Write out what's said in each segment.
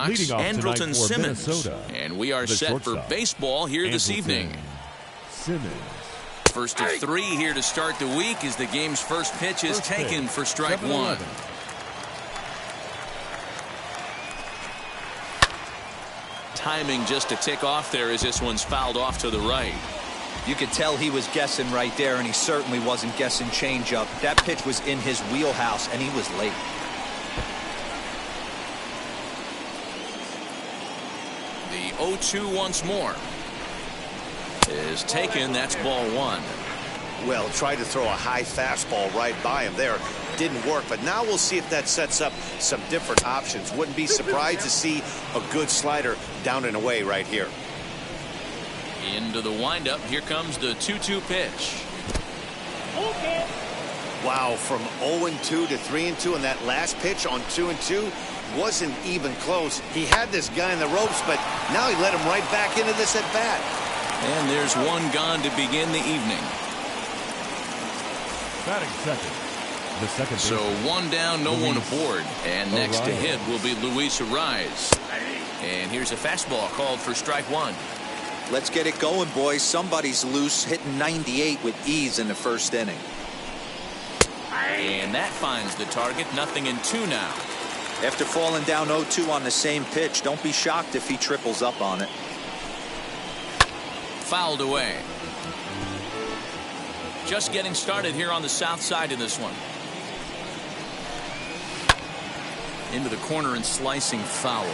Leading off Andrelton for Simmons. Minnesota, And we are set for baseball here this evening. Simmons. First of three here to start the week as the game's first pitch is taken for strike one. Timing just a tick off there as this one's fouled off to the right. You could tell he was guessing right there, and he certainly wasn't guessing changeup. That pitch was in his wheelhouse, and he was late. The 0-2 once more is taken. That's ball one. Well, tried to throw a high fastball right by him there. Didn't work, but now we'll see if that sets up some different options. Wouldn't be surprised to see a good slider down and away right here. Into the windup. Here comes the 2-2 pitch. Wow, from 0-2 to 3-2 in that last pitch on 2-2 wasn't even close. He had this guy in the ropes, but now he let him right back into this at bat. And there's one gone to begin the evening. Batting second. The second So one down, no one aboard. And next to hit will be Luis Arraez. And here's a fastball called for strike one. Let's get it going, boys. Somebody's loose, hitting 98 with ease in the first inning. And that finds the target. 0-2 now. After falling down 0-2 on the same pitch, don't be shocked if he triples up on it. Fouled away. Just getting started here on the south side of this one. Into the corner and slicing foul.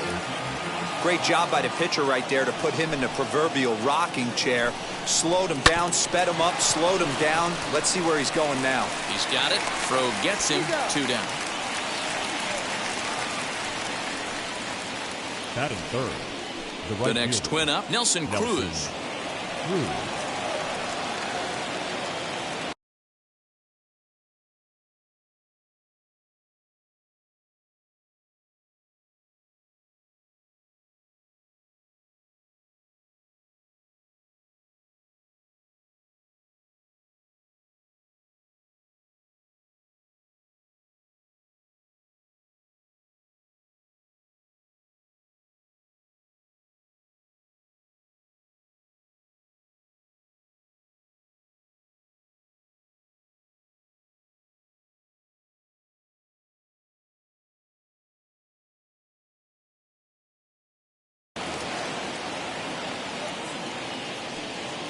Great job by the pitcher right there to put him in the proverbial rocking chair. Slowed him down, sped him up, slowed him down. Let's see where he's going now. He's got it. Throw gets him. 2 down. Batting third. The next twin up, Nelson Cruz.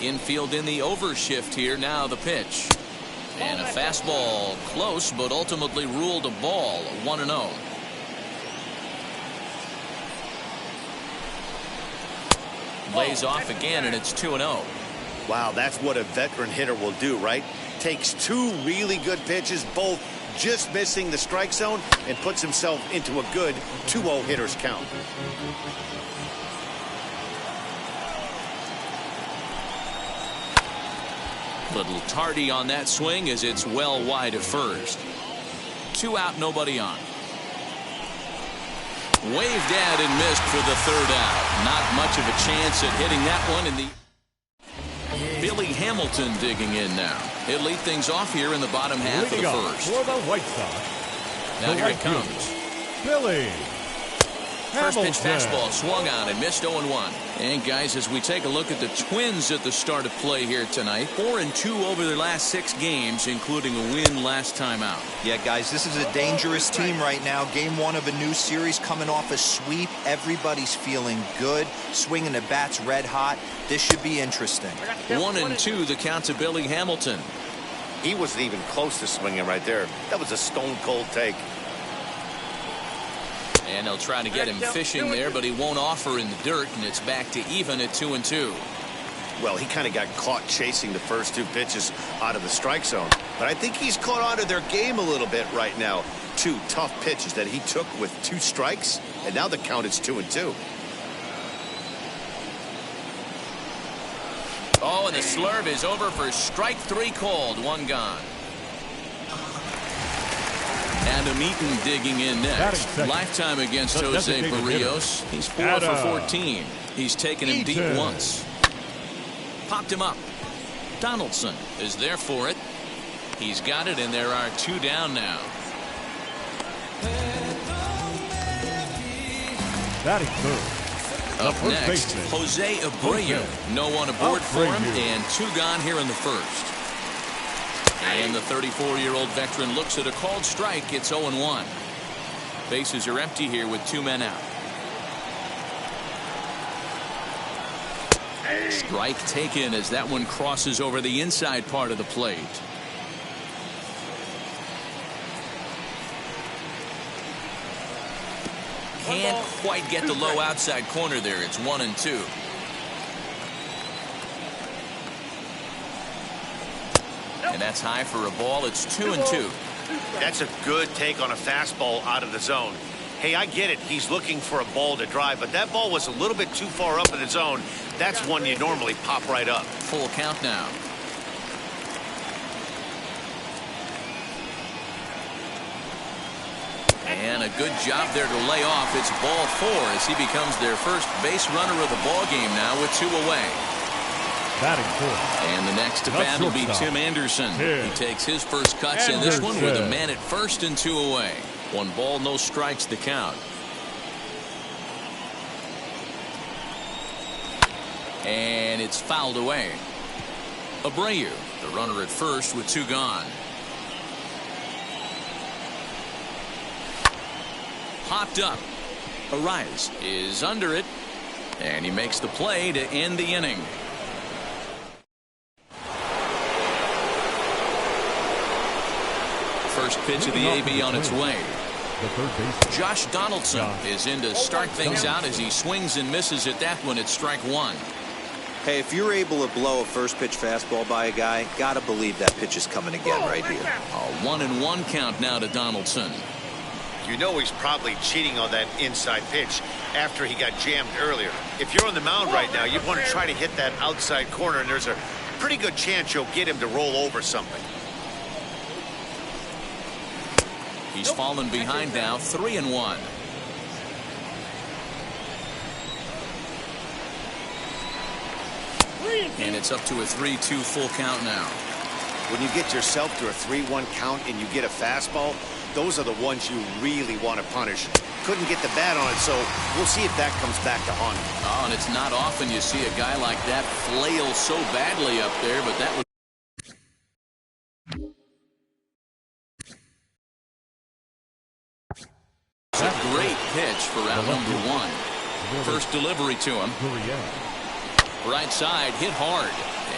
Infield in the overshift here. Now the pitch. And a fastball close, but ultimately ruled a ball. 1-0. Lays off again, and it's 2-0. Wow, that's what a veteran hitter will do, right? Takes two really good pitches, both just missing the strike zone, and puts himself into a good 2-0 hitter's count. Little tardy on that swing as it's well wide of first. 2 out, nobody on. Waved at and missed for the 3rd out. Not much of a chance at hitting that one in the... Billy Hamilton digging in now. He'll lead things off here in the bottom half of the first. For the White Sox. Now here it comes. Billy First pitch Hamilton. fastball swung on and missed 0-1. And guys, as we take a look at the Twins at the start of play here tonight, 4-2 over their last 6 games, including a win last time out. Yeah, guys, this is a dangerous team right now. Game 1 of a new series, coming off a sweep. Everybody's feeling good, swinging the bats red hot. This should be interesting. 1-2 the count to Billy Hamilton. He wasn't even close to swinging right there. That was a stone-cold take. And they'll try to get him fishing there, but he won't offer in the dirt, and it's back to even at 2-2. Well, he kind of got caught chasing the first 2 pitches out of the strike zone. But I think he's caught on to their game a little bit right now. 2 tough pitches that he took with 2 strikes, and now the count is 2-2. Oh, and the slurve is over for strike 3 called. 1 gone. Adam Eaton digging in next. Lifetime against Jose Barrios. He's 4 for 14. He's taken him deep once. Popped him up. Donaldson is there for it. He's got it, and there are 2 down now. Batting third. Up next, Jose Abreu. No one aboard for him, and 2 gone here in the first. And the 34-year-old veteran looks at a called strike. It's 0-1. Bases are empty here with 2 men out. Strike taken as that one crosses over the inside part of the plate. Can't quite get the low outside corner there. It's 1-2. And that's high for a ball. It's 2-2. That's a good take on a fastball out of the zone. Hey, I get it. He's looking for a ball to drive, but that ball was a little bit too far up in the zone. That's one you normally pop right up. Full count now. And a good job there to lay off. It's ball 4 as he becomes their first base runner of the ball game now with 2 away. Batting fourth. And the next to bat will be Tim Anderson. He takes his first cuts in this one with a man at first and 2 away. 1 ball, no strikes the count. And it's fouled away. Abreu, the runner at first with 2 gone. Popped up. Arias is under it, and he makes the play to end the inning. First pitch of the AB on its way. Josh Donaldson is in to start things out as he swings and misses at that one at strike 1. Hey, if you're able to blow a first pitch fastball by a guy, gotta believe that pitch is coming again right here. A 1-1 count now to Donaldson. You know he's probably cheating on that inside pitch after he got jammed earlier. If you're on the mound right now, you want to try to hit that outside corner, and there's a pretty good chance you'll get him to roll over something. He's fallen behind now, 3-1. And it's up to a 3-2 full count now. When you get yourself to a 3-1 count and you get a fastball, those are the ones you really want to punish. Couldn't get the bat on it, so we'll see if that comes back to haunt him. Oh, and it's not often you see a guy like that flail so badly up there, but that was a great pitch for out number 1. First delivery to him. Right side hit hard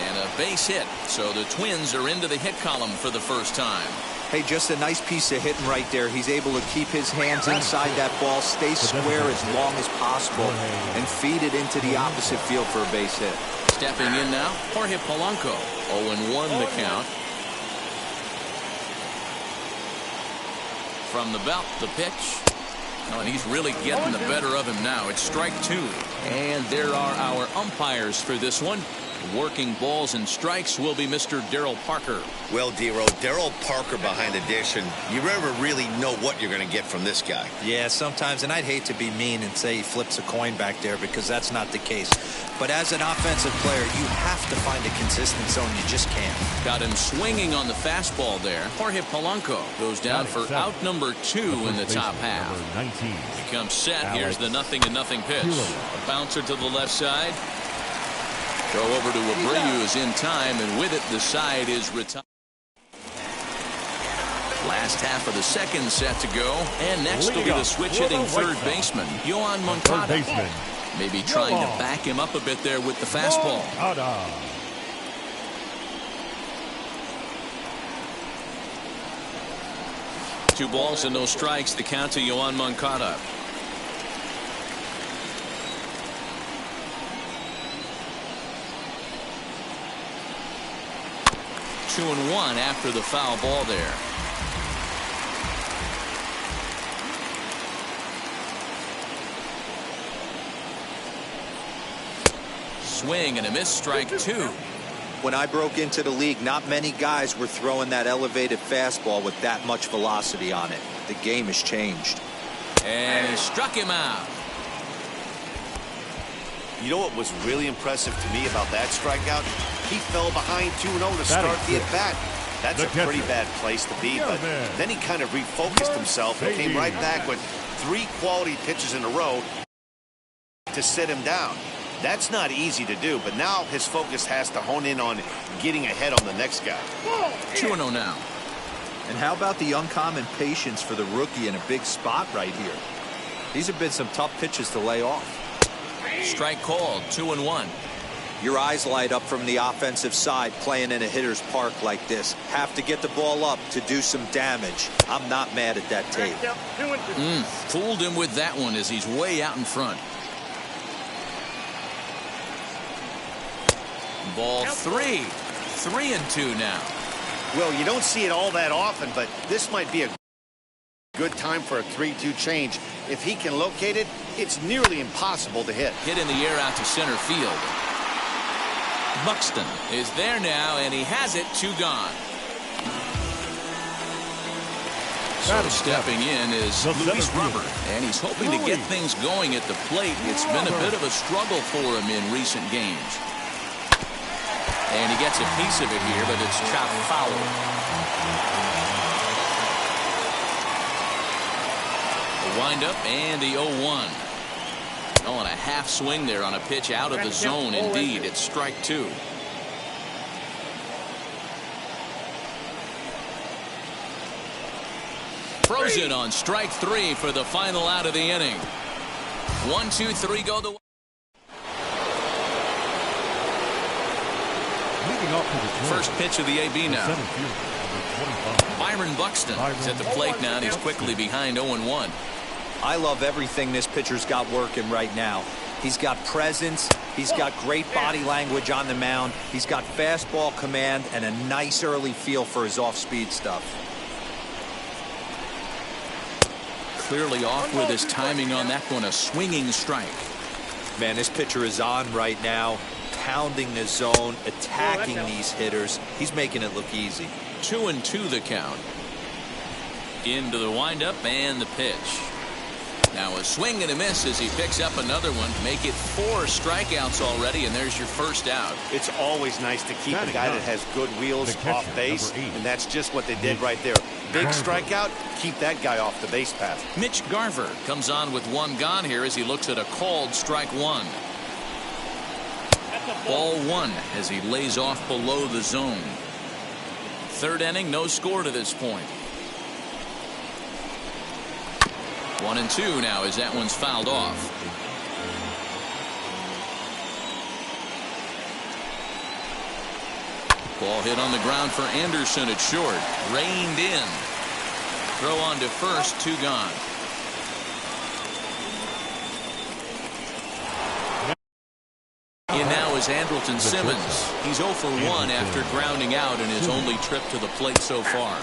and a base hit, so the Twins are into the hit column for the first time. Hey, just a nice piece of hitting right there. He's able to keep his hands inside that ball, stay square as long as possible, and feed it into the opposite field for a base hit. Stepping in now, Jorge Polanco. 0-1 the count. From the belt, the pitch. Oh, and he's really getting the better of him now. It's strike 2. And there are our umpires for this one. Working balls and strikes will be Mr. Daryl Parker. Well, Dero, Daryl Parker behind the dish, and you never really know what you're going to get from this guy. Yeah, sometimes, and I'd hate to be mean and say he flips a coin back there because that's not the case. But as an offensive player, you have to find a consistent zone. You just can't. Got him swinging on the fastball there. Jorge Polanco goes down for out number 2 in the top half. Becomes set. Here's the 0-0 pitch. A bouncer to the left side. Go over to Abreu is in time, and with it, the side is retired. Last half of the second set to go, and next will be the switch-hitting third baseman, Yoan Moncada. Maybe trying to back him up a bit there with the fastball. 2 balls and no strikes. The count to Yoan Moncada. Two and 1 after the foul ball there. Swing and a miss, strike 2. When I broke into the league, not many guys were throwing that elevated fastball with that much velocity on it. The game has changed. And he struck him out. You know what was really impressive to me about that strikeout? He fell behind 2-0 to start the at-bat. That's a pretty bad place to be, but then he kind of refocused himself and came right back with 3 quality pitches in a row. to sit him down. That's not easy to do, but now his focus has to hone in on getting ahead on the next guy. 2-0 now. And how about the uncommon patience for the rookie in a big spot right here? These have been some tough pitches to lay off. Strike called, 2-1. Your eyes light up from the offensive side playing in a hitter's park like this. Have to get the ball up to do some damage. I'm not mad at that tape. Fooled him with that one as he's way out in front. Ball 3. 3-2 now. Well, you don't see it all that often, but this might be a good time for a 3-2 change. If he can locate it, it's nearly impossible to hit. Hit in the air out to center field. Buxton is there now, and he has it. 2 gone. So stepping in is Luis Robert, and he's hoping to get things going at the plate. It's been a bit of a struggle for him in recent games. And he gets a piece of it here, but it's chopped foul. The windup and the 0-1. Oh, and a half swing there on a pitch out of the zone. Indeed, it's strike 2. Frozen on strike 3 for the final out of the inning. 1, 2, 3 go the way. First pitch of the AB now. Byron Buxton is at the plate now, and he's quickly behind 0-1. I love everything this pitcher's got working right now. He's got presence. He's got great body language on the mound. He's got fastball command and a nice early feel for his off-speed stuff. Clearly off with his timing on that one. A swinging strike. Man, this pitcher is on right now. Pounding the zone, attacking these hitters. He's making it look easy. 2-2 the count. Into the windup and the pitch. Now a swing and a miss as he picks up another one. Make it 4 strikeouts already, and there's your first out. It's always nice to keep a guy that has good wheels off base, and that's just what they did right there. Big strikeout, keep that guy off the base path. Mitch Garver comes on with 1 gone here as he looks at a called strike 1. Ball 1 as he lays off below the zone. 3rd inning, no score to this point. 1-2 now as that one's fouled off. Ball hit on the ground for Anderson at short. Reined in. Throw on to first, 2 gone. In now is Andrelton Simmons. He's 0 for 1 after grounding out in his only trip to the plate so far.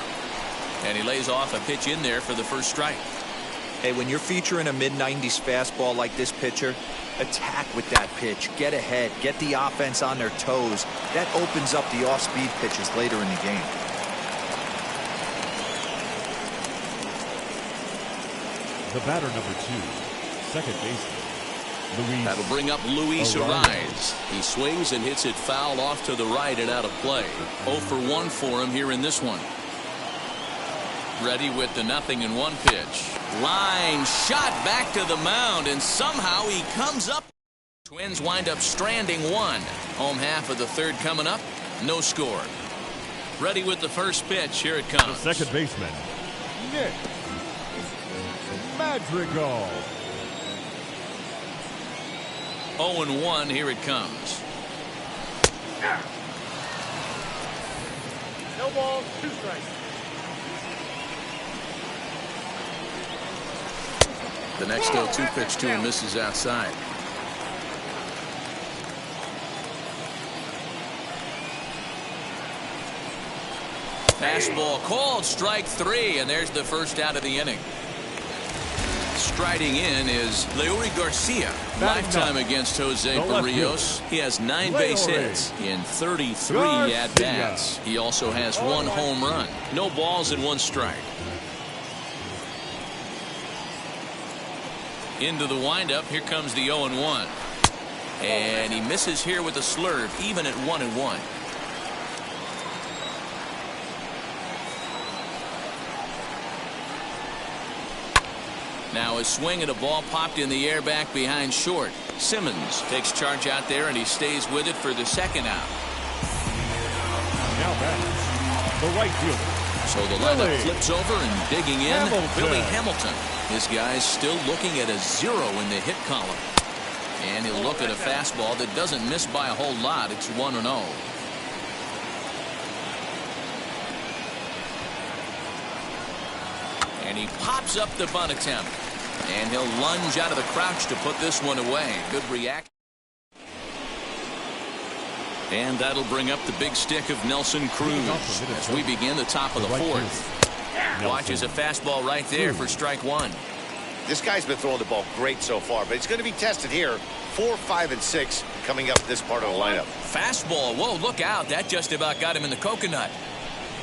And he lays off a pitch in there for the first strike. Hey, when you're featuring a mid-90s fastball like this pitcher, attack with that pitch. Get ahead. Get the offense on their toes. That opens up the off-speed pitches later in the game. The batter number 2, second baseman. That'll bring up Luis Arraez. He swings and hits it foul off to the right and out of play. 0 for 1 for him here in this one. Ready with the 0-1 pitch. Line shot back to the mound, and somehow he comes up. Twins wind up stranding 1. Home half of the 3rd coming up. No score. Ready with the first pitch. Here it comes. The second baseman, Nick Madrigal. 0-1. Here it comes. No balls, 2 strikes. The next 0-2 pitch to him misses outside. Fastball called, strike 3, and there's the first out of the inning. Striding in is Leury Garcia. Lifetime against Jose Barrios. He has 9 base hits in 33 at-bats. He also has 1 home run. No balls and 1 strike. Into the windup. Here comes the 0-1. And he misses here with a slurve, even at 1-1. Now a swing at a ball popped in the air back behind short. Simmons takes charge out there, and he stays with it for the second out. Now back, the right fielder. So the lineup flips over, and digging in, Billy Hamilton. This guy's still looking at a 0 in the hit column. And he'll look at a fastball that doesn't miss by a whole lot. It's 1-0. And he pops up the bunt attempt. And he'll lunge out of the crouch to put this one away. Good reaction. And that'll bring up the big stick of Nelson Cruz as we begin the top of the fourth. Watches a fastball right there for strike one. This guy's been throwing the ball great so far, but it's going to be tested here. 4, 5, and 6 coming up this part of the lineup. Fastball. Whoa, look out. That just about got him in the coconut.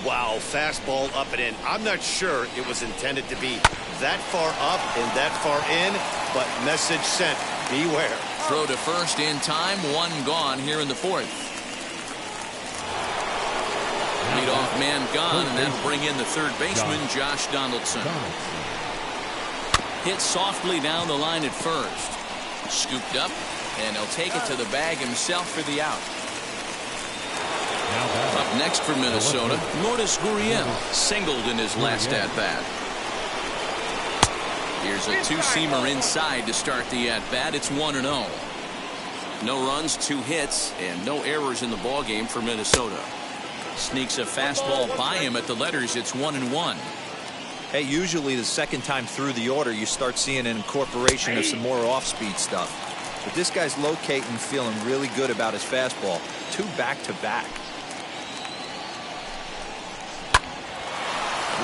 Wow, fastball up and in. I'm not sure it was intended to be that far up and that far in, but message sent. Beware. Throw to first in time. One gone here in the fourth. Leadoff man gone, and that'll bring in the third baseman, Josh Donaldson. Hit softly down the line at first. Scooped up, and he'll take it to the bag himself for the out. Up next for Minnesota, Lourdes Gurriel singled in his last at-bat. Here's a two-seamer inside to start the at-bat. It's 1-0. No runs, 2 hits, and no errors in the ballgame for Minnesota. Sneaks a fastball by him at the letters. It's 1-1. Hey, usually the second time through the order, you start seeing an incorporation of some more off-speed stuff. But this guy's locating, feeling really good about his fastball. 2 back-to-back.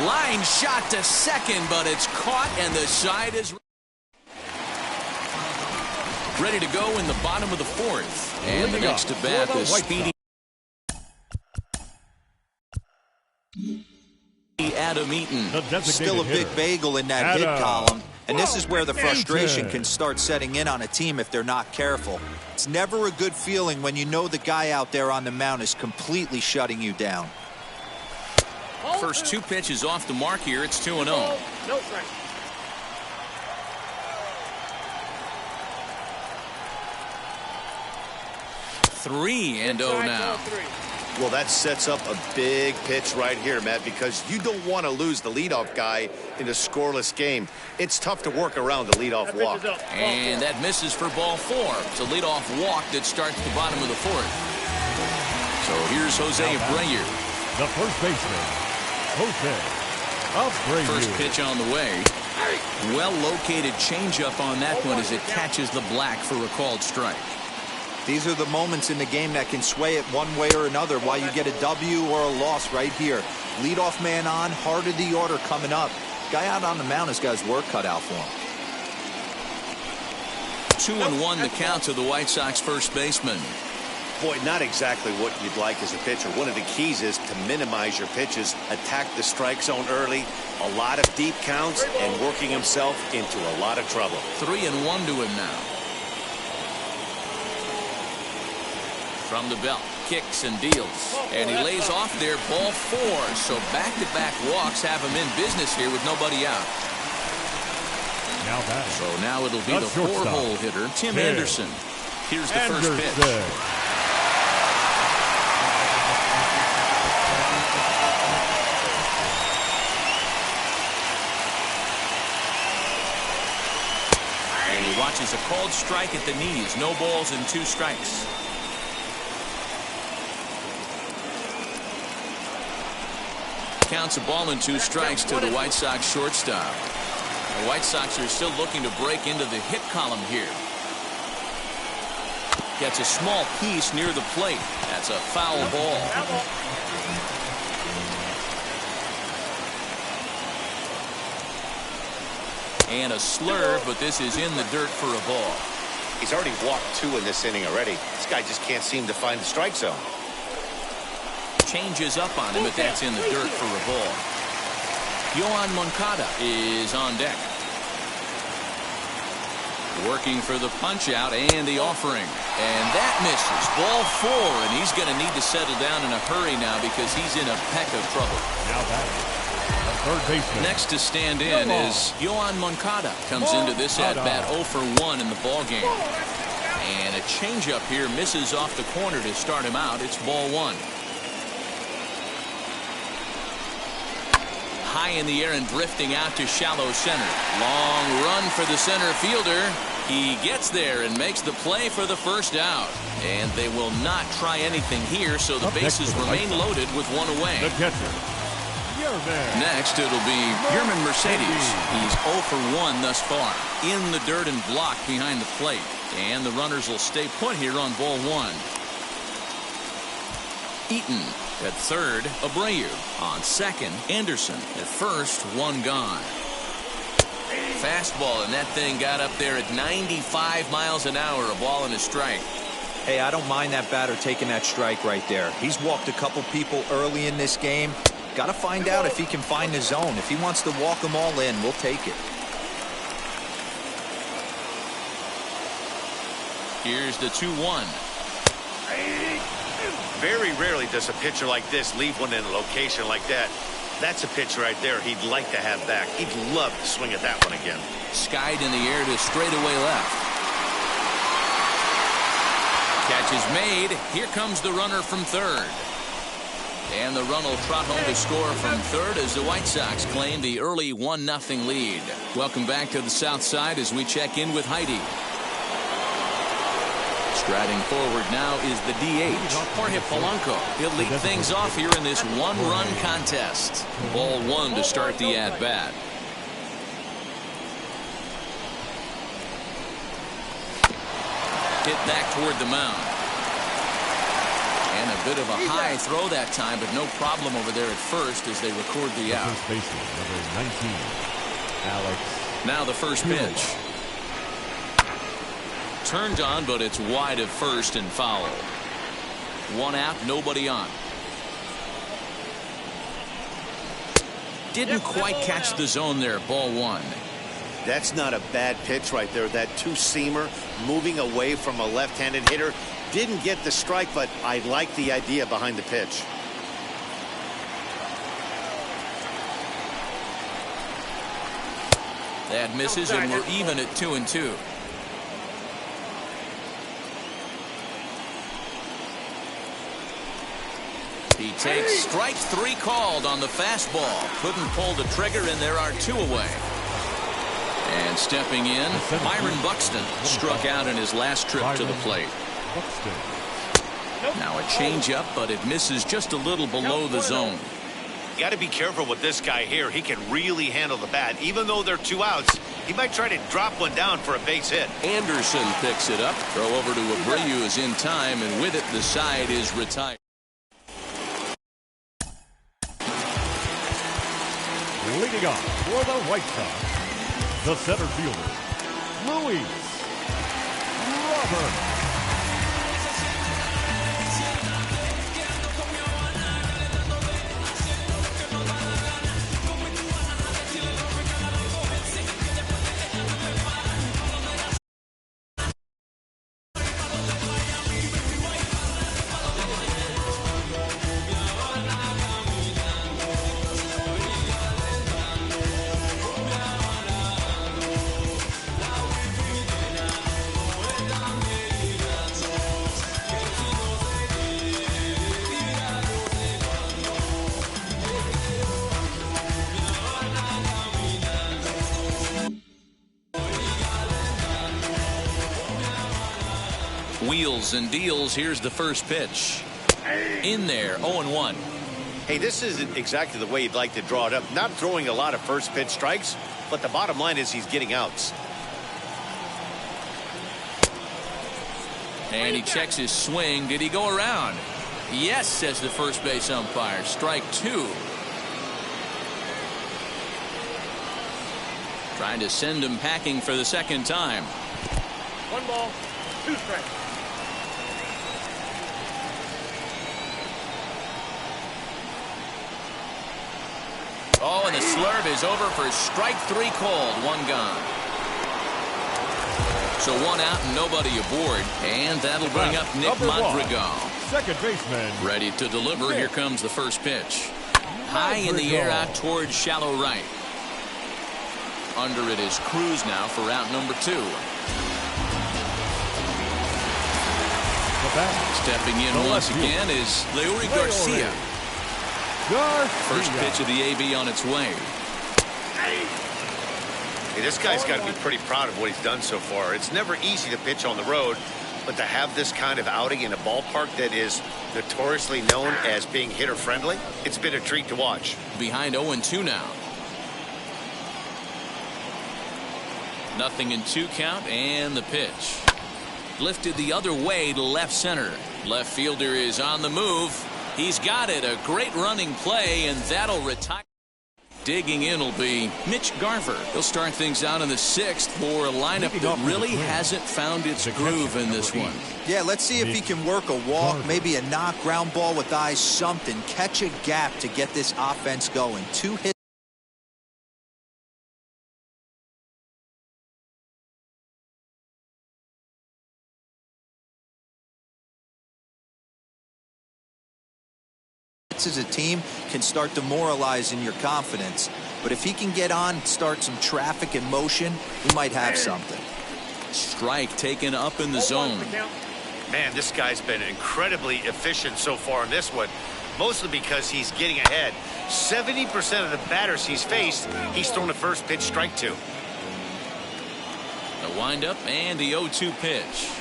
Line shot to second, but it's caught, and the side is ready to go in the bottom of the fourth. And the next to bat is speedy Adam Eaton. Still a big bagel in that hit column. And this is where the frustration can start setting in on a team if they're not careful. It's never a good feeling when you know the guy out there on the mound is completely shutting you down. First 2 pitches off the mark here. It's 2-0. No strike. Three and 0 now. Well, that sets up a big pitch right here, Matt, because you don't want to lose the leadoff guy in a scoreless game. It's tough to work around the leadoff walk. And that misses for ball 4. It's a leadoff walk that starts the bottom of the fourth. So here's Jose Abreu. The first baseman, Jose Abreu. First pitch on the way. Well-located changeup on that one as it catches the black for a called strike. These are the moments in the game that can sway it one way or another, why you get a W or a loss right here. Leadoff man on, heart of the order coming up. Guy out on the mound has got his work cut out for him. 2-1 the count to the White Sox first baseman. Boy, not exactly what you'd like as a pitcher. One of the keys is to minimize your pitches, attack the strike zone early, a lot of deep counts, and working himself into a lot of trouble. 3-1 to him now. From the belt, kicks and deals, and he lays off there, ball 4. So back-to-back walks have him in business here with nobody out. So now it'll be the 4-hole hitter, Tim Anderson. Here's the first pitch. And he watches a called strike at the knees. No balls and 2 strikes. Counts a ball and 2 strikes to the White Sox shortstop. The White Sox are still looking to break into the hit column here. Gets a small piece near the plate. That's a foul ball. And a slurve, but this is in the dirt for a ball. He's already walked 2 in this inning already. This guy just can't seem to find the strike zone. Changes up on him, but that's in the dirt for a ball. Yoan Moncada is on deck. Working for the punch out and the offering. And that misses. Ball 4, and he's going to need to settle down in a hurry now because he's in a peck of trouble. Now batting, the Third baseman. Next to stand in is Yoan Moncada. Comes into this at-bat 0 for 1 in the ballgame. And a changeup here misses off the corner to start him out. It's ball 1. High in the air and drifting out to shallow center. Long run for the center fielder. He gets there and makes the play for the first out. And they will not try anything here, so the bases remain loaded with one away. The catcher, Yermin. Next, it'll be Yermin Mercedes. He's 0 for 1 thus far. In the dirt and blocked behind the plate. And the runners will stay put here on ball 1. Eaton at third. Abreu on second. Anderson at first. One gone. Fastball, and that thing got up there at 95 miles an hour. A ball and a strike. Hey, I don't mind that batter taking that strike right there. He's walked a couple people early in this game. Got to find out if he can find the zone. If he wants to walk them all in, we'll take it. Here's the 2-1. Very rarely does a pitcher like this leave one in a location like that. That's a pitch right there he'd like to have back. He'd love to swing at that one again. Skied in the air to straightaway left. Catch is made. Here comes the runner from third. And the run will trot home to score from third as the White Sox claim the early 1-0 lead. Welcome back to the South Side as we check in with Heidi. Striding forward now is the DH, Jorge Polanco. He'll lead things off here in this one-run contest. Ball 1 to start the at-bat. Hit back toward the mound. And a bit of a high throw that time, but no problem over there at first as they record the out. First baseman, number 19, Alex. Now the first pitch. Turned on, but it's wide of first and foul. One out, nobody on. Didn't quite catch the zone there. Ball 1. That's not a bad pitch right there. That two-seamer moving away from a left-handed hitter. Didn't get the strike, but I like the idea behind the pitch. That misses, and we're even at 2-2. He takes strike 3 called on the fastball. Couldn't pull the trigger, and there are 2 away. And stepping in, Byron Buxton struck out in his last trip to the plate. Now a changeup, but it misses just a little below the zone. You got to be careful with this guy here. He can really handle the bat. Even though they're 2 outs, he might try to drop one down for a base hit. Anderson picks it up. Throw over to Abreu is in time, and with it, the side is retired. Leading off for the White Sox, the center fielder, Luis Robert. Wheels and deals. Here's the first pitch. In there, 0-1. Hey, this isn't exactly the way you'd like to draw it up. Not throwing a lot of first pitch strikes, but the bottom line is he's getting outs. And he checks his swing. Did he go around? Yes, says the first base umpire. Strike 2. Trying to send him packing for the second time. 1 ball, 2 strikes. Oh, and the slurve is over for strike 3 called. 1 gone. So 1 out and nobody aboard. And that'll bring up Nick Madrigal. Second baseman. Ready to deliver. Here comes the first pitch. high in the air out towards shallow right. Under it is Cruz now for out number 2. Stepping in once again is Leury Garcia. First pitch of the AB on its way. Hey, this guy's got to be pretty proud of what he's done so far. It's never easy to pitch on the road, but to have this kind of outing in a ballpark that is notoriously known as being hitter-friendly, it's been a treat to watch. Behind 0-2 now. 0-2 count, and the pitch. Lifted the other way to left center. Left fielder is on the move. He's got it. A great running play, and that'll retire. Digging in will be Mitch Garver. He'll start things out in the 6th for a lineup that really hasn't found its groove in this one. Yeah, let's see if he can work a walk, maybe a knock, ground ball with eyes, something. Catch a gap to get this offense going. 2 hits. As a team can start demoralizing your confidence, but if he can get on, start some traffic in motion, we might have something. Strike taken up in the zone. Man, this guy's been incredibly efficient so far in this one, mostly because he's getting ahead. 70% of the batters he's faced, he's thrown the first pitch strike to. The windup and the 0-2 pitch.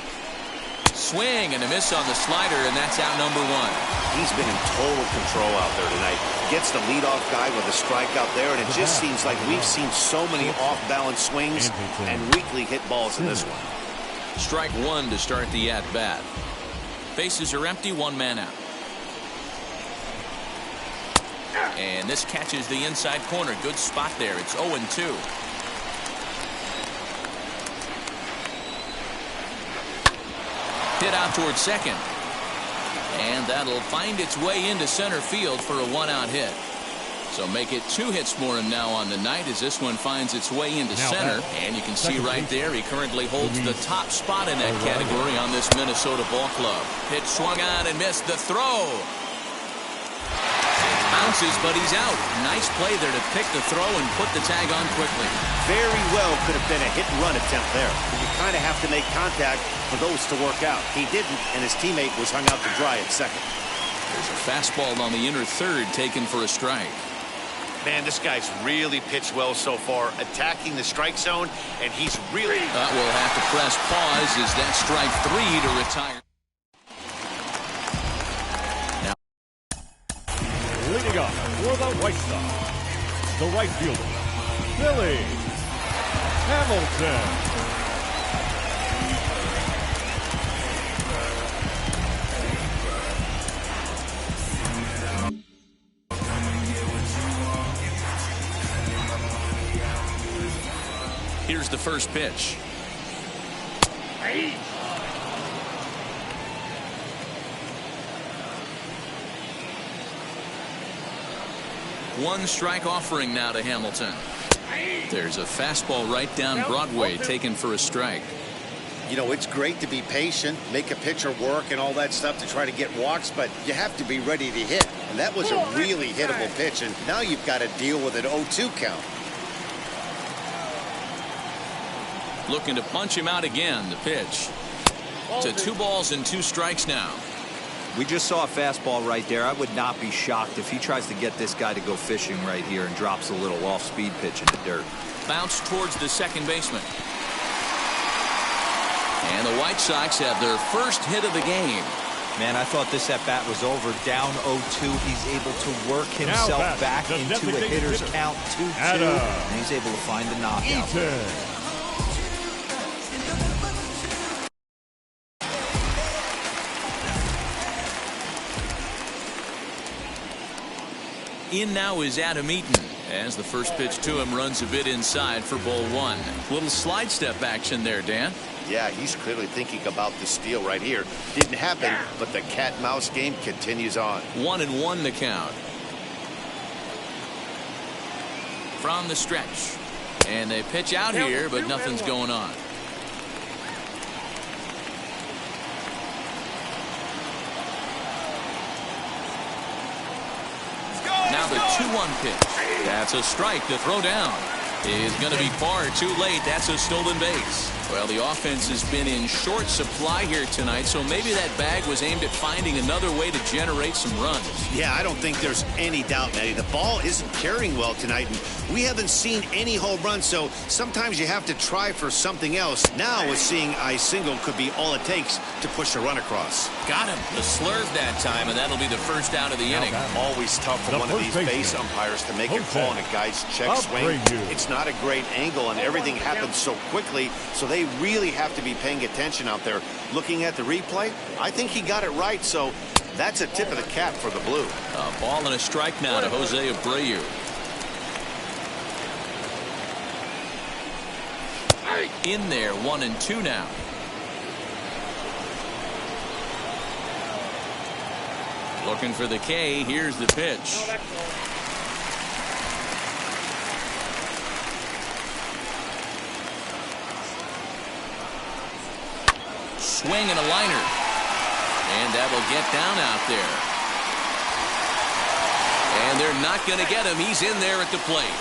Swing and a miss on the slider, and that's out number 1. He's been in total control out there tonight. Gets the leadoff guy with a strike out there, and it just seems like we've seen so many off-balance swings and weakly hit balls in this one. Strike 1 to start the at-bat. Bases are empty, 1 man out. And this catches the inside corner. Good spot there. It's 0-2. Hit out towards second. And that'll find its way into center field for a 1-out hit. So make it 2 hits for him now on the night as this one finds its way into center. And you can see right there he currently holds the top spot in that category on this Minnesota ball club. Pitch swung on and missed the throw. Bounces, but he's out. Nice play there to pick the throw and put the tag on quickly. Very well could have been a hit-and-run attempt there. You kind of have to make contact for those to work out. He didn't, and his teammate was hung out to dry at second. There's a fastball on the inner third taken for a strike. Man, this guy's really pitched well so far, attacking the strike zone, and he's really... We'll have to press pause as that strike 3 to retire. Leading up for the White Sox, the right fielder, Billy Hamilton. Here's the first pitch. One strike offering now to Hamilton. There's a fastball right down Broadway taken for a strike. You know, it's great to be patient, make a pitcher work and all that stuff to try to get walks, but you have to be ready to hit. And that was a really hittable pitch, and now you've got to deal with an 0-2 count. Looking to punch him out again. The pitch. To 2 balls and 2 strikes now. We just saw a fastball right there. I would not be shocked if he tries to get this guy to go fishing right here and drops a little off-speed pitch in the dirt. Bounce towards the second baseman. And the White Sox have their first hit of the game. Man, I thought this at-bat was over. Down 0-2. He's able to work himself back into a hitter's count 2-2. And he's able to find the knockout. In now is Adam Eaton as the first pitch to him runs a bit inside for ball 1. Little slide step action there, Dan. Yeah, he's clearly thinking about the steal right here. Didn't happen, but the cat-mouse game continues on. 1-1 the count. From the stretch. And they pitch out here, but nothing's going on. Now the 2-1 pitch. That's a strike to throw down. Is going to be far too late. That's a stolen base. Well, the offense has been in short supply here tonight, so maybe that bag was aimed at finding another way to generate some runs. Yeah, I don't think there's any doubt, Matty. The ball isn't carrying well tonight, and we haven't seen any home runs, so sometimes you have to try for something else. Now, with seeing I single could be all it takes to push a run across. Got him. The slurve that time, and that'll be the first out of the inning. Always tough for one of these base umpires to make a call on a guy's check swing. It's not a great angle, and everything happens so quickly, so they really have to be paying attention out there. Looking at the replay, I think he got it right, so that's a tip of the cap for the Blue. A ball and a strike now to Jose Abreu. In there, 1-2 now. Looking for the K. Here's the pitch. Swing and a liner. And that'll get down out there. And they're not going to get him. He's in there at the plate.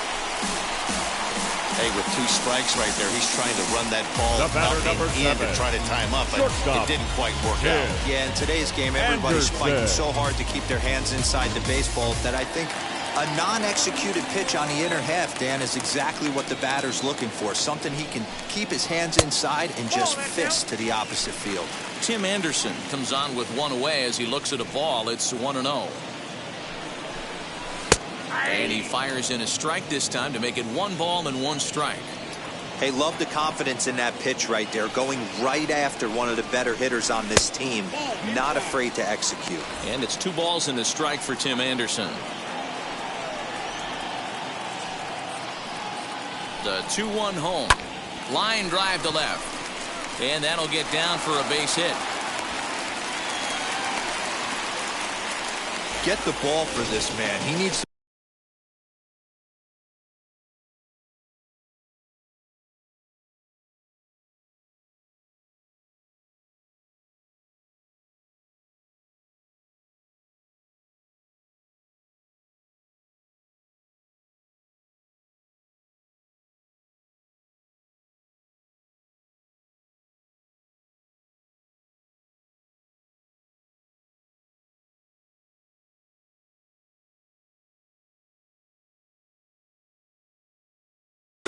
Hey, with 2 strikes right there, he's trying to run that ball The batter, number 7. to try to tie him up, but it didn't quite work out. Yeah, in today's game, everybody's fighting so hard to keep their hands inside the baseball that I think a non-executed pitch on the inner half, Dan, is exactly what the batter's looking for. Something he can keep his hands inside and just fist to the opposite field. Tim Anderson comes on with 1 away as he looks at a ball. It's 1-0. And he fires in a strike this time to make it 1 ball and 1 strike. Hey, love the confidence in that pitch right there, going right after one of the better hitters on this team. Not afraid to execute. And it's 2 balls and a strike for Tim Anderson. The 2-1 home. Line drive to left. And that'll get down for a base hit. Get the ball for this man. He needs to.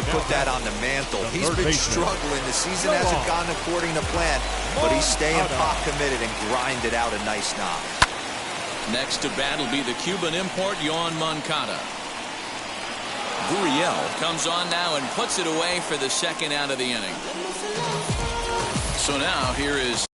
Put that on the mantle. He's been struggling. The season hasn't gone according to plan, but he's staying pot committed and grinded out a nice knock. Next to bat will be the Cuban import, Yoan Moncada. Gurriel comes on now and puts it away for the 2nd out of the inning. So now here is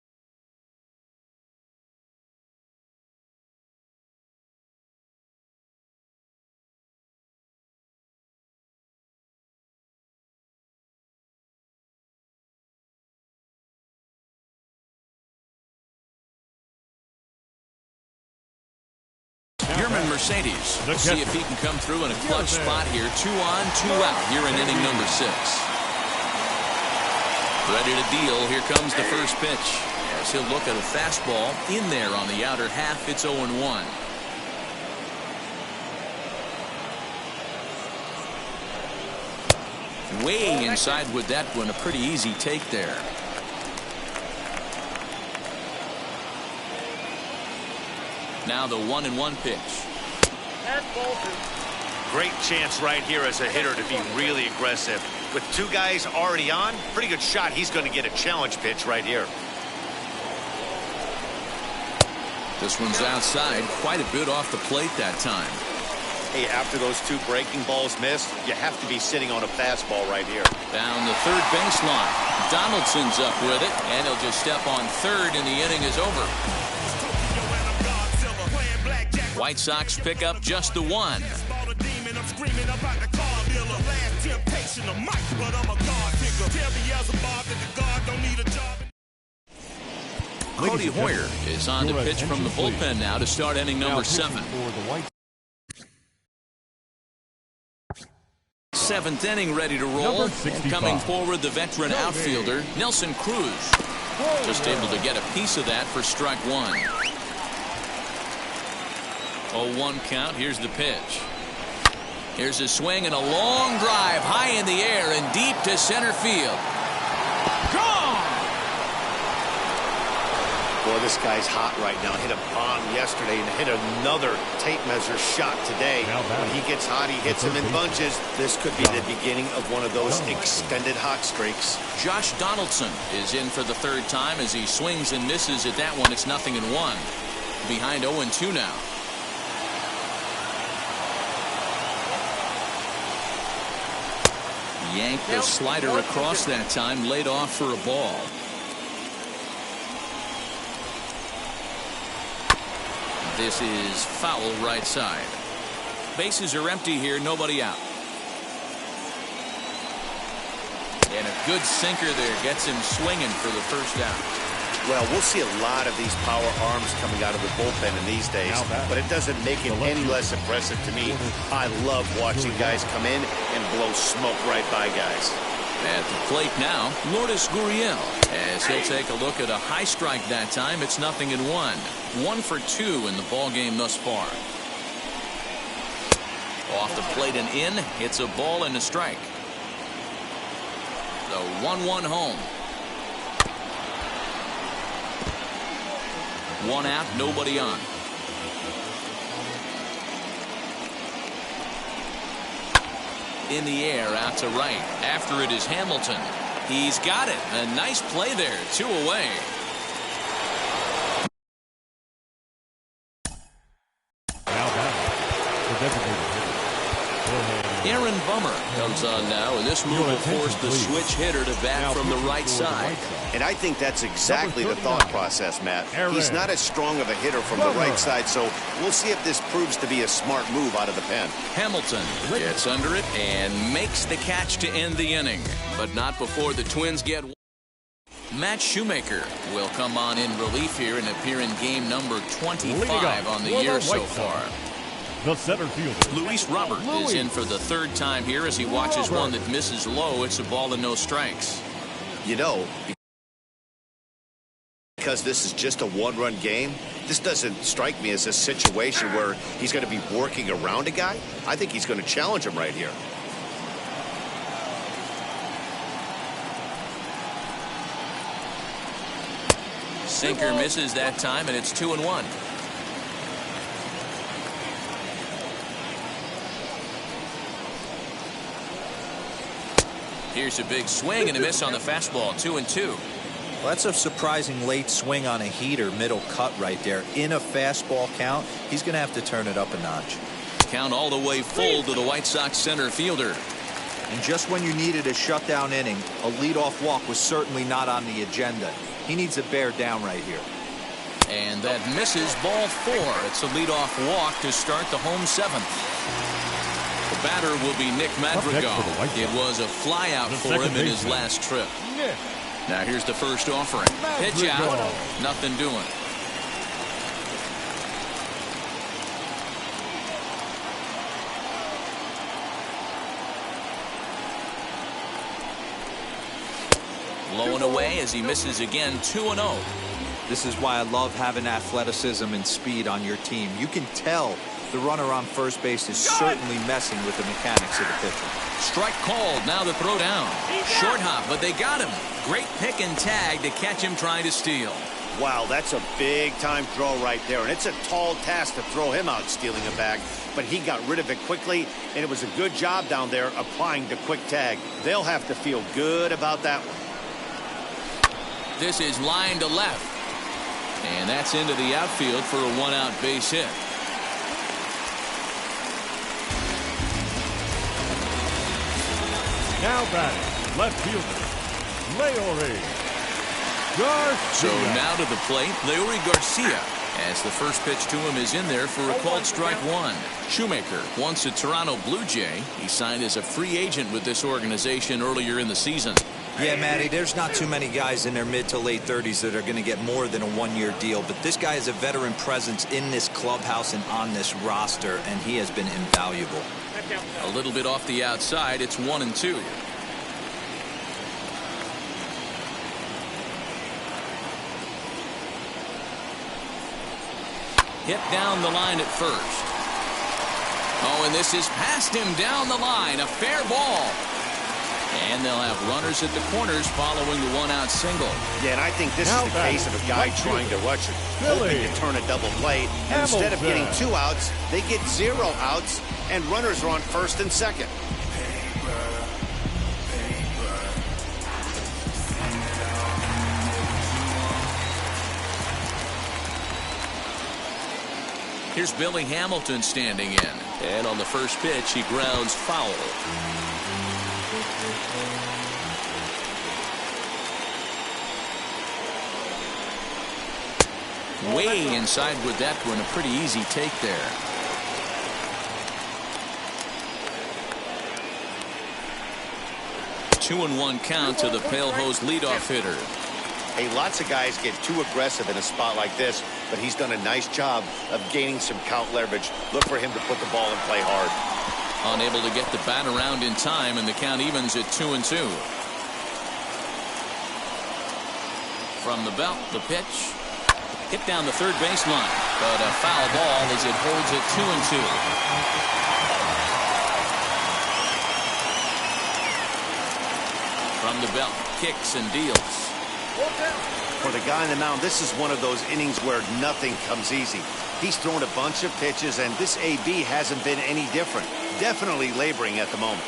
Yermin Mercedes. See if he can come through in a clutch spot here. 2 on, 2 out here in inning number 6. Ready to deal. Here comes the first pitch. As he'll look at a fastball in there on the outer half. It's 0-1. Way inside with that one. A pretty easy take there. Now the 1-1 pitch. Great chance right here as a hitter to be really aggressive. With 2 guys already on, pretty good shot. He's going to get a challenge pitch right here. This one's outside, quite a bit off the plate that time. Hey, after those 2 breaking balls missed, you have to be sitting on a fastball right here. Down the third baseline. Donaldson's up with it, and he'll just step on third, and the inning is over. White Sox pick up just the 1. Cody Hoyer is on to pitch from the bullpen now to start inning number 7. 7th inning ready to roll. And coming forward, the veteran outfielder, Nelson Cruz. Just able to get a piece of that for strike 1. 0-1 count. Here's the pitch. Here's a swing and a long drive high in the air and deep to center field. Gone! Boy, this guy's hot right now. Hit a bomb yesterday and hit another tape measure shot today. When he gets hot, he hits them in bunches. This could be the beginning of one of those extended hot streaks. Josh Donaldson is in for the third time as he swings and misses at that one. It's 0-1. Behind 0-2 now. Yanked the slider across that time, laid off for a ball. This is foul right side. Bases are empty here, nobody out. And a good sinker there gets him swinging for the first out. Well, we'll see a lot of these power arms coming out of the bullpen in these days, but it doesn't make it any less impressive to me. I love watching guys come in and blow smoke right by guys. At the plate now, Lourdes Gurriel, as he'll take a look at a high strike that time. It's 0-1. 1 for 2 in the ball game thus far. Off the plate and in. It's a ball and a strike. The 1-1 home. 1 out, nobody on. In the air, out to right. After it is Hamilton. He's got it. A nice play there. 2 away. Aaron Bummer comes on now, and this move will force the switch hitter to bat from the right side. And I think that's exactly the thought process, Matt. He's not as strong of a hitter from the right side, so we'll see if this proves to be a smart move out of the pen. Hamilton gets under it and makes the catch to end the inning, but not before the Twins get. Matt Shoemaker will come on in relief here and appear in game number 25 on the year so far. The center fielder, Luis Robert, is in for the third time here as he watches one that misses low. It's a ball and no strikes. You know, because this is just a one-run game, this doesn't strike me as a situation where he's going to be working around a guy. I think he's going to challenge him right here. Sinker misses that time, and it's 2-1. Here's a big swing and a miss on the fastball. 2-2. Well, that's a surprising late swing on a heater, middle cut right there. In a fastball count, he's going to have to turn it up a notch. Count all the way full to the White Sox center fielder. And just when you needed a shutdown inning, a leadoff walk was certainly not on the agenda. He needs to bear down right here. And that misses, ball 4. It's a leadoff walk to start the home 7th. The batter will be Nick Madrigal. It was a flyout for him in his last trip. Now here's the first offering. Pitch out. Nothing doing. Low and away as he misses again. 2-0. This is why I love having athleticism and speed on your team. You can tell the runner on first base is certainly messing with the mechanics of the pitcher. Strike called. Now the throw down. Short hop, but they got him. Great pick and tag to catch him trying to steal. Wow, that's a big-time throw right there, and it's a tall task to throw him out stealing a bag, but he got rid of it quickly, and it was a good job down there applying the quick tag. They'll have to feel good about that one. This is line to left, and that's into the outfield for a one-out base hit. Now batting, left fielder, Leury Garcia. So now to the plate, Leury Garcia, as the first pitch to him is in there for a called strike 1. Shoemaker, once a Toronto Blue Jay, he signed as a free agent with this organization earlier in the season. Yeah, Matty, there's not too many guys in their mid to late 30s that are going to get more than a one-year deal, but this guy is a veteran presence in this clubhouse and on this roster, and he has been invaluable. A little bit off the outside. It's 1-2. Hit down the line at first. Oh, and this is past him down the line. A fair ball. And they'll have runners at the corners following the one-out single. Yeah, and I think this is the case of a guy trying to rush it, hoping to turn a double play. And instead of getting 2 outs, they get 0 outs, and runners are on first and second. Here's Billy Hamilton standing in. And on the first pitch, he grounds foul. Way inside with that one. A pretty easy take there. Two and one count to the Pale Hose leadoff hitter. Hey, lots of guys get too aggressive in a spot like this, but he's done a nice job of gaining some count leverage. Look for him to put the ball and play hard. Unable to get the bat around in time, and the count evens at 2-2. From the belt, the pitch. Hit down the third baseline, but a foul ball as it holds at 2-2. From the belt, kicks and deals. For the guy on the mound, this is one of those innings where nothing comes easy. He's thrown a bunch of pitches, and this AB hasn't been any different. Definitely laboring at the moment.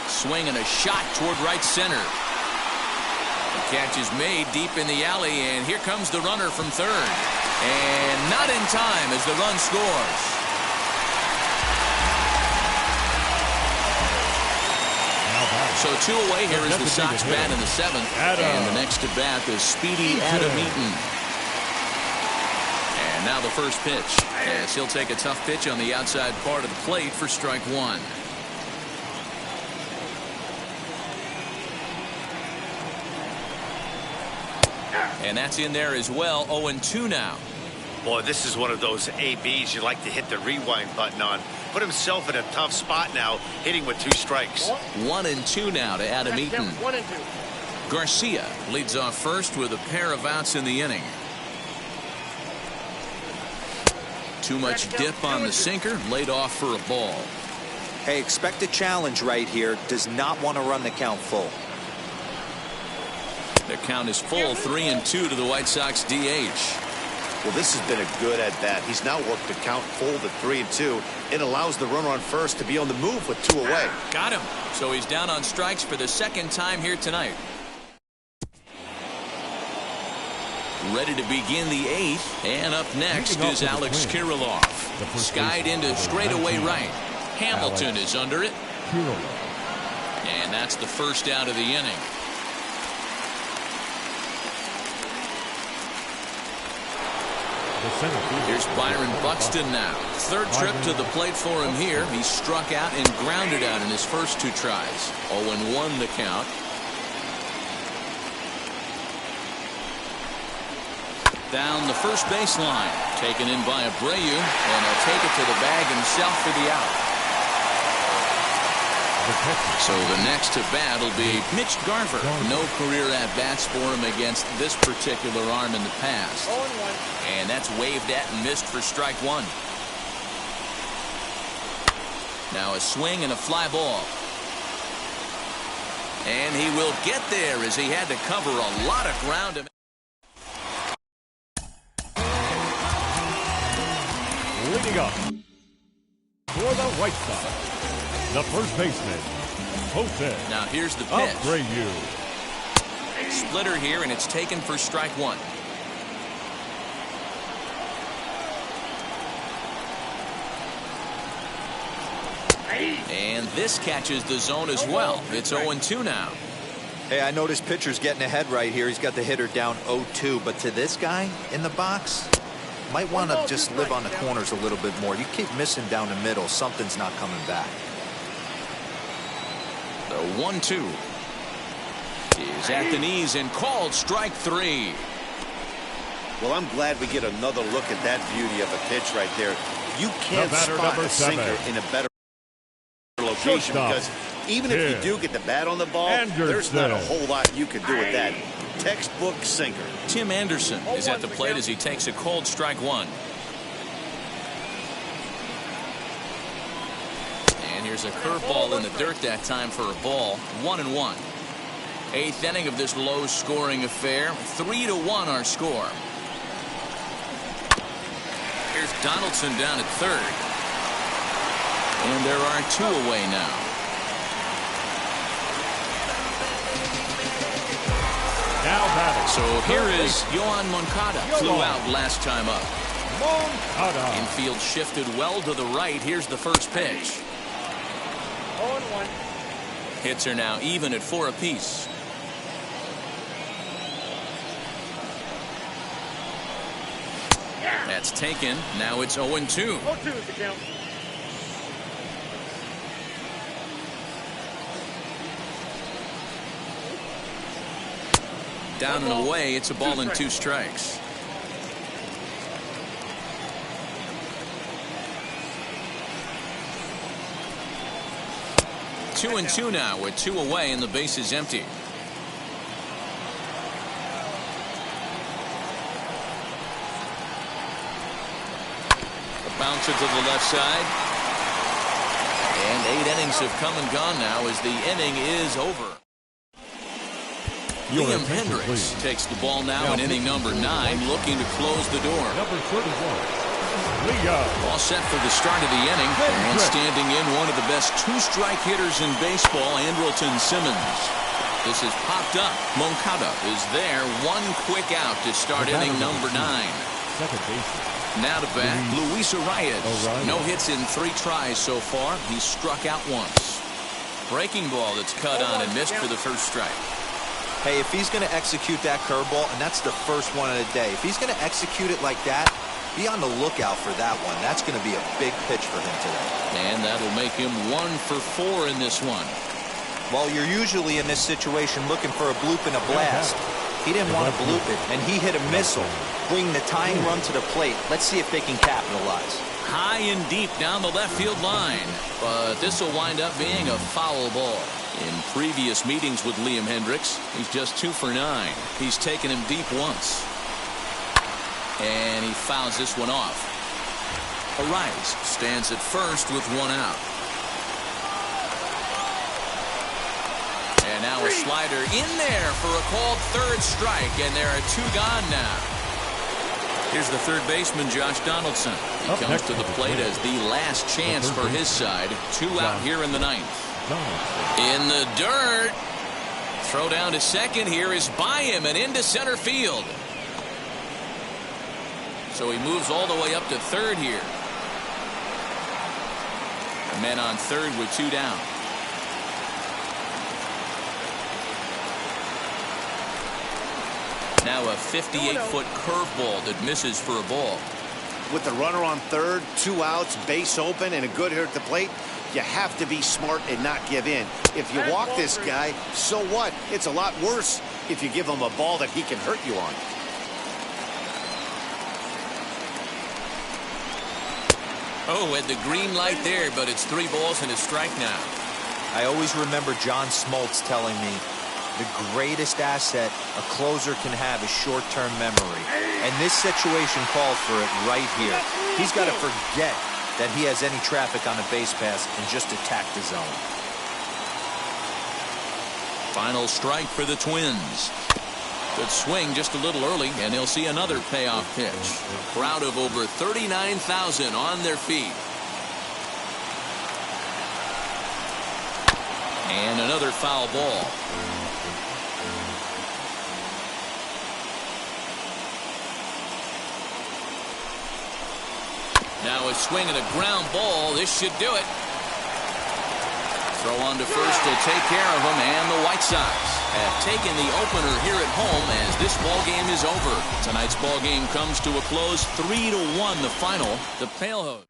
Swing and a shot toward right center. The catch is made deep in the alley, and here comes the runner from third. And not in time as the run scores. So 2 away. Here is the Sox bat in the 7th. And the next to bat is speedy Adam Eaton. And now the first pitch. Yes, he'll take a tough pitch on the outside part of the plate for strike 1. And that's in there as well. 0-2 now. Boy, this is one of those ABs you like to hit the rewind button on. Put himself in a tough spot now, hitting with 2 strikes. 1-2 now to Adam Eaton. 1-2. Garcia leads off first with a pair of outs in the inning. Too much dip on the sinker, laid off for a ball. Hey, expect a challenge right here. Does not want to run the count full. The count is full, 3-2 to the White Sox DH. Well, this has been a good at-bat. He's now worked the count full to 3-2. It allows the runner on first to be on the move with 2 away. Got him. So he's down on strikes for the 2nd time here tonight. Ready to begin the 8th. And up next is Alex Kirilloff. Skied into straightaway right. Hamilton is under it. And that's the first out of the inning. Here's Byron Buxton now. 3rd trip to the plate for him here. He struck out and grounded out in his first 2 tries. 0-1 the count. Down the first baseline. Taken in by Abreu. And he'll take it to the bag himself for the out. So the next to bat will be Mitch Garver. No career at-bats for him against this particular arm in the past. And that's waved at and missed for strike 1. Now a swing and a fly ball. And he will get there as he had to cover a lot of ground. Leading up for the White Sox, the first baseman, Jose. Now here's the pitch. Abreu. Splitter here, and it's taken for strike 1. And this catches the zone as well. It's 0-2 now. Hey, I noticed pitcher's getting ahead right here. He's got the hitter down 0-2, but to this guy in the box, might want to just live on the corners a little bit more. You keep missing down the middle, something's not coming back. The 1-2 is at the knees and called strike 3. Well, I'm glad we get another look at that beauty of a pitch right there. You can't spot a sinker in a better location because even if you do get the bat on the ball, there's not a whole lot you can do with that. Textbook sinker. Tim Anderson is at the plate as he takes a cold strike 1. There's a curveball in the dirt that time for a ball. 1-1. Eighth inning of this low-scoring affair. 3-1 our score. Here's Donaldson down at third. And there are 2 away now. Now batting. So here is Yoan Moncada. Flew out last time up. Moncada. Infield shifted well to the right. Here's the first pitch. 0-1. Hits are now even at 4 apiece. That's taken. Now it's 0-2. 0-2 is the count. Down and away. It's a ball and 2 strikes. Two and 2 now with 2 away and the base is empty. A bouncer to the left side. And 8 innings have come and gone now as the inning is over. Liam Hendriks takes the ball now in inning number 9, looking to close the door. Number 31. Liam. All set for the start of the inning. And standing in, one of the best 2-strike hitters in baseball, Andrelton Simmons. This is popped up. Moncada is there. 1 quick out to start inning number 9. Second baseman. Now to bat, Luis Arias. No hits in 3 tries so far. He's struck out once. Breaking ball that's cut on and missed for the first strike. Hey, if he's going to execute that curveball, and that's the first one of the day, if he's going to execute it like that, be on the lookout for that one. That's going to be a big pitch for him today. And that'll make him 1 for 4 in this one. Well, you're usually in this situation looking for a bloop and a blast. He didn't want to bloop it, and he hit a missile, bringing the tying run to the plate. Let's see if they can capitalize. High and deep down the left field line, but this will wind up being a foul ball. In previous meetings with Liam Hendriks, he's just 2 for 9. He's taken him deep once. And he fouls this one off. Arias stands at first with 1 out. And now a slider in there for a called 3rd strike, and there are 2 gone now. Here's the third baseman, Josh Donaldson. He comes to the plate as the last chance for his side. 2 out here in the 9th. In the dirt. Throw down to second here is by him and into center field. So he moves all the way up to third here. Men on third with 2 down. Now a 58-foot curveball that misses for a ball. With the runner on third, 2 outs, base open, and a good hitter at the plate, you have to be smart and not give in. If you walk this guy, so what? It's a lot worse if you give him a ball that he can hurt you on. Oh, at the green light there, but it's 3 balls and a strike now. I always remember John Smoltz telling me the greatest asset a closer can have is short-term memory. And this situation calls for it right here. He's got to forget that he has any traffic on the base pass and just attack the zone. Final strike for the Twins. Good swing just a little early, and they'll see another payoff pitch. Crowd of over 39,000 on their feet. And another foul ball. Now a swing and a ground ball. This should do it. Throw on to first will take care of them, and the White Sox have taken the opener here at home as this ball game is over. Tonight's ball game comes to a close, 3-1 the final. The Pale Hose.